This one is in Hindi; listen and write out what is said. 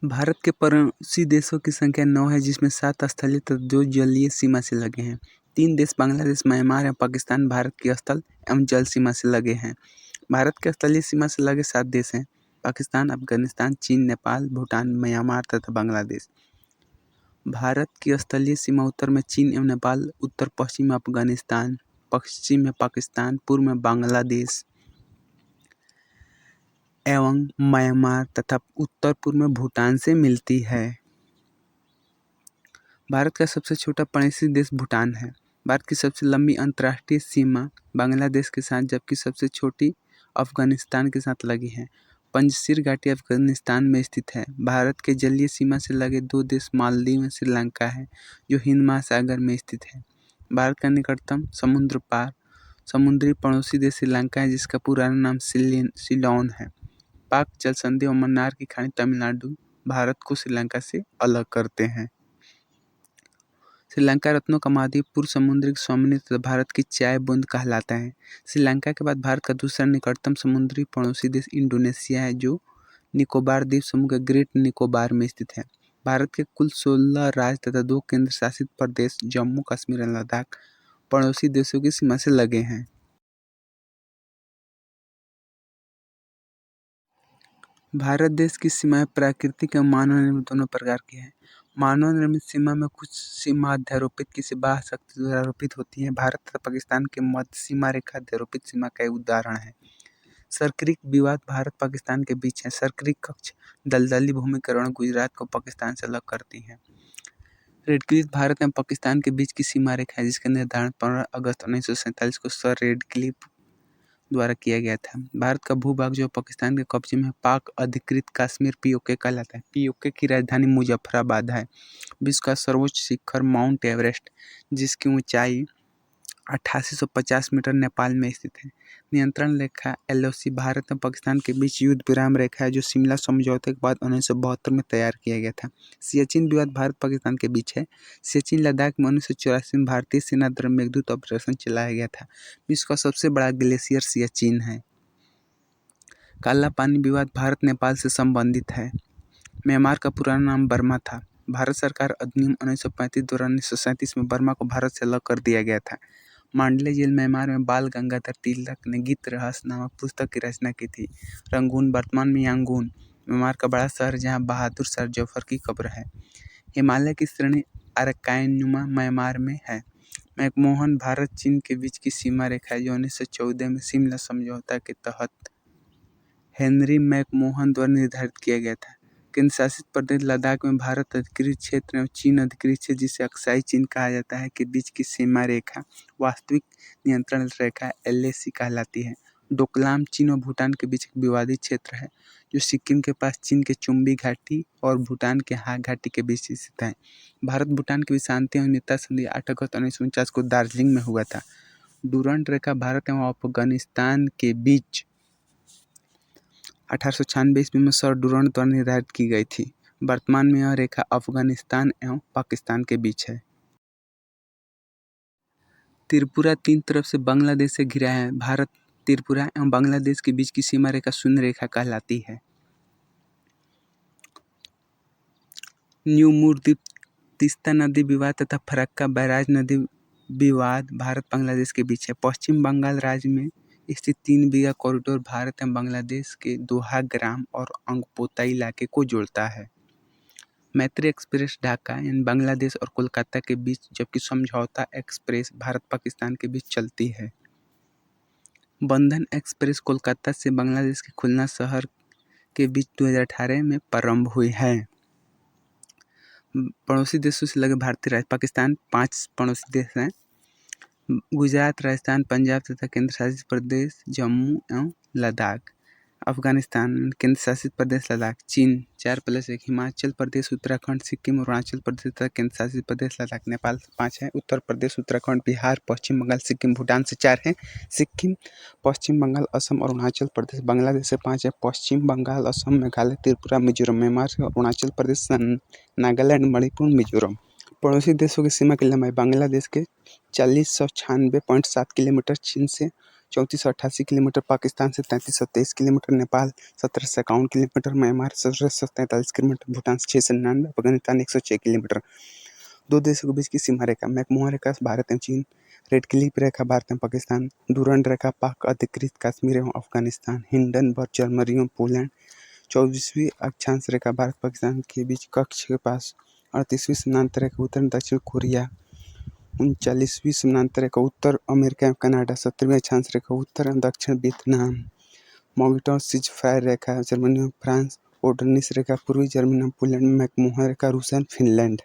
भारत के पड़ोसी देशों की संख्या 9 है, जिसमें 7 स्थलीय तथा 2 जलीय सीमा से लगे हैं। 3 देश बांग्लादेश, म्यांमार एवं पाकिस्तान भारत की स्थल एवं जल सीमा से लगे हैं। भारत के स्थलीय सीमा से लगे 7 देश हैं: पाकिस्तान, अफगानिस्तान, चीन, नेपाल, भूटान, म्यांमार तथा बांग्लादेश। भारत की स्थलीय सीमा उत्तर में चीन एवं नेपाल, उत्तर पश्चिम में अफगानिस्तान, पश्चिम में पाकिस्तान, पूर्व में बांग्लादेश एवं म्यांमार तथा उत्तर पूर्व में भूटान से मिलती है। भारत का सबसे छोटा पड़ोसी देश भूटान है। भारत की सबसे लंबी अंतर्राष्ट्रीय सीमा बांग्लादेश के साथ, जबकि सबसे छोटी अफगानिस्तान के साथ लगी है। पंजशीर घाटी अफगानिस्तान में स्थित है। भारत के जलीय सीमा से लगे 2 देश मालदीव और श्रीलंका है, जो हिंद महासागर में स्थित है। भारत का निकटतम समुद्र पार समुद्री पड़ोसी देश श्रीलंका है, जिसका पुराना नाम सिलोन है। पाक जल संधि और मन्नार की खाड़ी तमिलनाडु भारत को श्रीलंका से अलग करते हैं। श्रीलंका रत्नों का महाद्वीप, पूर्व समुद्री स्वामित्व तथा भारत की चाय बूंद कहलाता है। श्रीलंका के बाद भारत का दूसरा निकटतम समुद्री पड़ोसी देश इंडोनेशिया है, जो निकोबार द्वीप समूह के ग्रेट निकोबार में स्थित है। भारत के कुल 16 राज्य तथा 2 केंद्र शासित प्रदेश जम्मू कश्मीर और लद्दाख पड़ोसी देशों की सीमा से लगे हैं। भारत देश की सीमाएं प्राकृतिक एवं मानव निर्मित दोनों प्रकार की हैं। मानव निर्मित सीमा में कुछ सीमा अध्यारोपित किसी बाह्य शक्ति द्वारा आरोपित होती है। भारत तथा पाकिस्तान के मध्य सीमा रेखा अध्यारोपित सीमा का एक उदाहरण है। सरक्रिक विवाद भारत पाकिस्तान के बीच है। सरक्रिक कक्ष दलदली भूमि करण गुजरात को पाकिस्तान से अलग करती है। रेडक्लिफ भारत एवं पाकिस्तान के बीच की सीमा रेखा है, जिसका निर्धारण 15 अगस्त 1947 को सर रेडक्लिफ द्वारा किया गया था। भारत का भूभाग जो पाकिस्तान के कब्जे में है, पाक अधिकृत कश्मीर पीओके कहलाता है। पीओके की राजधानी मुजफ्फराबाद है। विश्व का सर्वोच्च शिखर माउंट एवरेस्ट, जिसकी ऊंचाई 8850 मीटर, नेपाल में स्थित है। नियंत्रण रेखा एलओसी भारत और पाकिस्तान के बीच युद्ध विराम रेखा है, जो शिमला समझौते के बाद 1972 में तैयार किया गया था। सियाचिन विवाद भारत पाकिस्तान के बीच है। सियाचिन लद्दाख में 1984 में भारतीय सेना द्वारा मेघदूत ऑपरेशन चलाया गया था। विश्व का सबसे बड़ा ग्लेशियर सियाचिन है। काला पानी विवाद भारत नेपाल से संबंधित है। म्यांमार का पुराना नाम बर्मा था। भारत सरकार अधिनियम 1935 द्वारा 1937 में बर्मा को भारत से अलग कर दिया गया था। मांडले जेल म्यांमार में बाल गंगाधर तिलक ने गीत रहस्य नामक पुस्तक की रचना की थी। रंगून वर्तमान में यांगून म्यांमार का बड़ा शहर, जहां बहादुर शाह जफर की कब्र है। हिमालय की श्रेणी अरकानयुमा म्यांमार में है। मैकमोहन भारत चीन के बीच की सीमा रेखा है, जो 1914 में शिमला समझौता के तहत हेनरी मैकमोहन द्वारा निर्धारित किया गया था। केंद्र शासित प्रदेश लद्दाख में भारत अधिकृत क्षेत्र एवं चीन अधिकृत क्षेत्र, जिसे अक्साई चीन कहा जाता है, के बीच की सीमा रेखा वास्तविक नियंत्रण रेखा एलएसी कहलाती है। डोकलाम चीन और भूटान के बीच एक विवादित क्षेत्र है, जो सिक्किम के पास चीन के चुम्बी घाटी और भूटान के हा घाटी के बीच स्थित है। भारत भूटान की शांति एवं मित्रता संधि 8 अगस्त 1949 को दार्जिलिंग में हुआ था। डुरंड रेखा भारत एवं अफगानिस्तान के बीच 1896 ईस्वी में सर डुरंड द्वारा निर्धारित की गई थी। वर्तमान में यह रेखा अफगानिस्तान एवं पाकिस्तान के बीच है। त्रिपुरा 3 तरफ से बांग्लादेश से घिरा है। भारत, त्रिपुरा एवं बांग्लादेश के बीच की सीमा रेखा शून्य रेखा कहलाती है। न्यू मूर द्वीप, तीस्ता नदी विवाद तथा फरक्का बैराज नदी विवाद भारत बांग्लादेश के बीच है। पश्चिम बंगाल राज्य में स्थित 3 बीघा कॉरिडोर भारत एवं बांग्लादेश के दोहा ग्राम और अंगपोता इलाके को जोड़ता है। मैत्री एक्सप्रेस ढाका यानी बांग्लादेश और कोलकाता के बीच, जबकि समझौता एक्सप्रेस भारत पाकिस्तान के बीच चलती है। बंधन एक्सप्रेस कोलकाता से बांग्लादेश के खुलना शहर के बीच 2018 में प्रारंभ हुई है। पड़ोसी देशों से लगे भारतीय राज्य पाकिस्तान 5 पड़ोसी देश हैं: गुजरात, राजस्थान, पंजाब तथा केंद्र शासित प्रदेश जम्मू एवं लद्दाख। अफगानिस्तान, केंद्र शासित प्रदेश लद्दाख। चीन 4+1, हिमाचल प्रदेश, उत्तराखंड, सिक्किम, अरुणाचल प्रदेश तथा केंद्र शासित प्रदेश लद्दाख। नेपाल 5 है, उत्तर प्रदेश, उत्तराखंड, बिहार, पश्चिम बंगाल, सिक्किम, भूटान से 4 है, सिक्किम, पश्चिम बंगाल, असम, अरुणाचल प्रदेश। बांग्लादेश से 5 है, पश्चिम बंगाल, असम, मेघालय, त्रिपुरा, मिजोरम। म्यांमार से अरुणाचल प्रदेश, नागालैंड, मणिपुर, मिजोरम। पड़ोसी देशों की सीमा की लंबाई बांग्लादेश के 4096.7 किलोमीटर, चीन से 3488 किलोमीटर, पाकिस्तान से 3323 kilometre, Nepal 1751 kilometre, Myanmar 1743 kilometre, Bhutan 699, Afghanistan 106 kilometre. दो देशों के बीच की सीमा रेखा मैकमोहन रेखा भारत एवं चीन, रेड क्लिफ रेखा भारत एवं पाकिस्तान, डूरांड रेखा पाक अधिकृत कश्मीर एवं अफगानिस्तान, हिंडनबर्ग जर्मनी एवं पोलैंड, 24वीं अक्षांश रेखा भारत पाकिस्तान के बीच कक्ष के पास, 38वीं समानांतर रेखा उत्तर दक्षिण कोरिया, 39वीं समानांतर रेखा उत्तर अमेरिका एवं कनाडा, 70वीं अक्षांश रेखा उत्तर एवं दक्षिण वियतनाम, मॉन्टन सीज़फायर रेखा जर्मनी एवं फ्रांस, ओडर्निस रेखा पूर्वी जर्मनी एवं पोलैंड, मैकमोहन रेखा रूस एवं फिनलैंड।